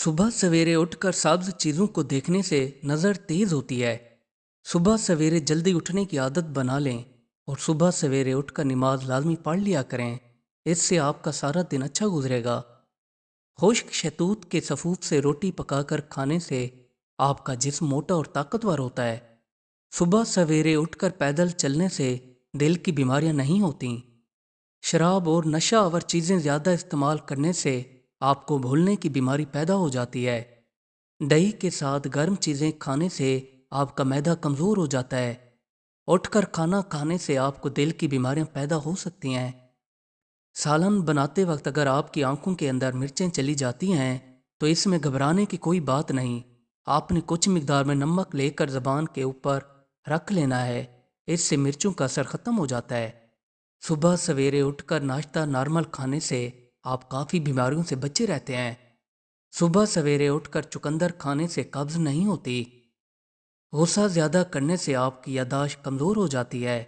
सुबह सवेरे उठकर सब्ज चीज़ों को देखने से नज़र तेज़ होती है। सुबह सवेरे जल्दी उठने की आदत बना लें और सुबह सवेरे उठकर नमाज लाजमी पढ़ लिया करें। इससे आपका सारा दिन अच्छा गुजरेगा। खुश्क शहतूत के सफ़ूफ से रोटी पकाकर खाने से आपका जिस्म मोटा और ताकतवर होता है। सुबह सवेरे उठकर पैदल चलने से दिल की बीमारियां नहीं होती। शराब और नशा आवर चीज़ें ज़्यादा इस्तेमाल करने से आपको भूलने की बीमारी पैदा हो जाती है। दही के साथ गर्म चीज़ें खाने से आपका मैदा कमज़ोर हो जाता है। उठकर खाना खाने से आपको दिल की बीमारियां पैदा हो सकती हैं। सालन बनाते वक्त अगर आपकी आंखों के अंदर मिर्चें चली जाती हैं तो इसमें घबराने की कोई बात नहीं। आपने कुछ मिकदार में नमक लेकर ज़बान के ऊपर रख लेना है। इससे मिर्चों का असर ख़त्म हो जाता है। सुबह सवेरे उठकर नाश्ता नॉर्मल खाने से आप काफ़ी बीमारियों से बचे रहते हैं। सुबह सवेरे उठकर चुकंदर खाने से कब्ज़ नहीं होती। गुस्सा ज़्यादा करने से आपकी याददाश्त कमज़ोर हो जाती है।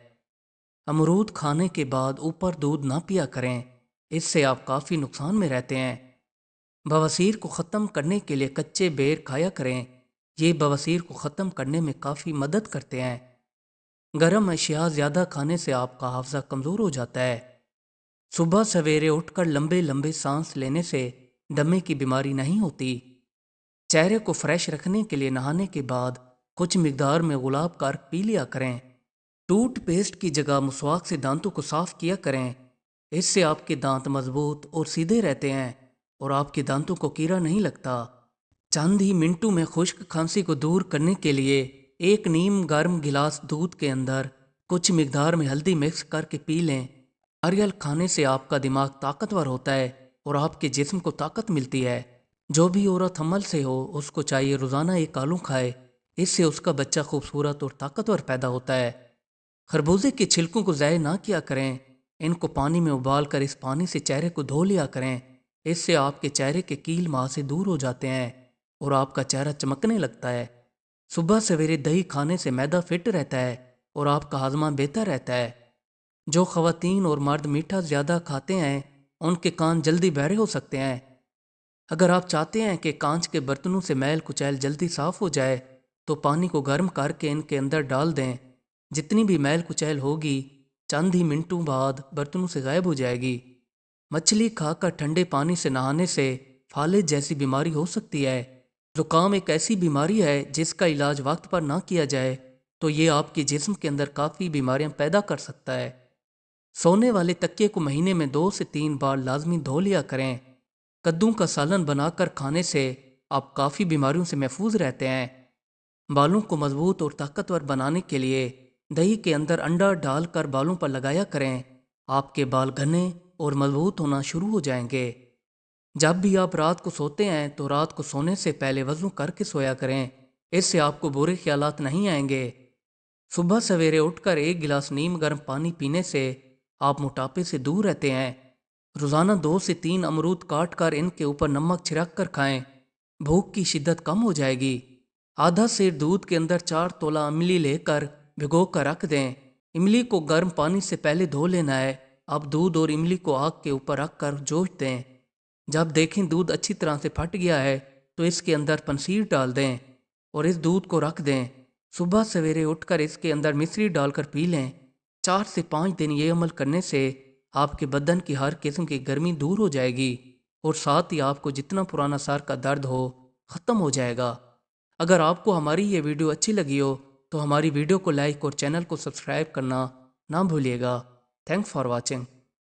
अमरूद खाने के बाद ऊपर दूध ना पिया करें, इससे आप काफ़ी नुकसान में रहते हैं। बवासीर को ख़त्म करने के लिए कच्चे बेर खाया करें, ये बवासीर को ख़त्म करने में काफ़ी मदद करते हैं। गर्म अशिया ज़्यादा खाने से आपका हाफ़ज़ा कमज़ोर हो जाता है। सुबह सवेरे उठकर लंबे लंबे सांस लेने से दमे की बीमारी नहीं होती। चेहरे को फ्रेश रखने के लिए नहाने के बाद कुछ मिकदार में गुलाब का अर्क पी लिया करें। टूथपेस्ट की जगह मुसवाक से दांतों को साफ किया करें। इससे आपके दांत मजबूत और सीधे रहते हैं और आपके दांतों को कीड़ा नहीं लगता। चंद ही मिनटों में खुश्क खांसी को दूर करने के लिए एक नीम गर्म गिलास दूध के अंदर कुछ मिकदार में हल्दी मिक्स करके पी लें। नारियल खाने से आपका दिमाग ताकतवर होता है और आपके जिस्म को ताकत मिलती है। जो भी औरत हमल से हो उसको चाहिए रोज़ाना एक आलू खाए, इससे उसका बच्चा खूबसूरत और ताकतवर पैदा होता है। खरबूजे के छिलकों को ज़ाय ना किया करें, इनको पानी में उबाल कर इस पानी से चेहरे को धो लिया करें। इससे आपके चेहरे के कील माह से दूर हो जाते हैं और आपका चेहरा चमकने लगता है। सुबह सवेरे दही खाने से मैदा फिट रहता है और आपका हाजमा बेहतर रहता है। जो ख़वातीन और मर्द मीठा ज़्यादा खाते हैं उनके कान जल्दी बहरे हो सकते हैं। अगर आप चाहते हैं कि कांच के बर्तनों से मैल कुचैल जल्दी साफ़ हो जाए तो पानी को गर्म करके इनके अंदर डाल दें। जितनी भी मैल कुचैल होगी चंद ही मिनटों बाद बर्तनों से गायब हो जाएगी। मछली खाकर ठंडे पानी से नहाने से फालिज जैसी बीमारी हो सकती है। जुकाम एक ऐसी बीमारी है जिसका इलाज वक्त पर ना किया जाए तो ये आपके जिस्म के अंदर काफ़ी बीमारियां पैदा कर सकता है। सोने वाले तकिए को महीने में 2 से 3 बार लाजमी धो लिया करें। कद्दू का सालन बनाकर खाने से आप काफ़ी बीमारियों से महफूज रहते हैं। बालों को मजबूत और ताकतवर बनाने के लिए दही के अंदर अंडा डालकर बालों पर लगाया करें। आपके बाल घने और मजबूत होना शुरू हो जाएंगे। जब भी आप रात को सोते हैं तो रात को सोने से पहले वज़ू करके सोया करें, इससे आपको बुरे ख्यालात नहीं आएंगे। सुबह सवेरे उठकर एक गिलास नीम गर्म पानी पीने से आप मोटापे से दूर रहते हैं। रोज़ाना 2 से 3 अमरूद काट कर इनके ऊपर नमक छिड़क कर खाएं, भूख की शिद्दत कम हो जाएगी। आधा सेर दूध के अंदर 4 तोला इमली लेकर भिगो कर रख दें। इमली को गर्म पानी से पहले धो लेना है। अब दूध और इमली को आग के ऊपर रख कर जोश दें। जब देखें दूध अच्छी तरह से फट गया है तो इसके अंदर पंसीर डाल दें और इस दूध को रख दें। सुबह सवेरे उठकर इसके अंदर मिश्री डालकर पी लें। 4 से 5 दिन ये अमल करने से आपके बदन की हर किस्म की गर्मी दूर हो जाएगी और साथ ही आपको जितना पुराना सर का दर्द हो ख़त्म हो जाएगा। अगर आपको हमारी ये वीडियो अच्छी लगी हो तो हमारी वीडियो को लाइक और चैनल को सब्सक्राइब करना ना भूलिएगा। Thanks for watching.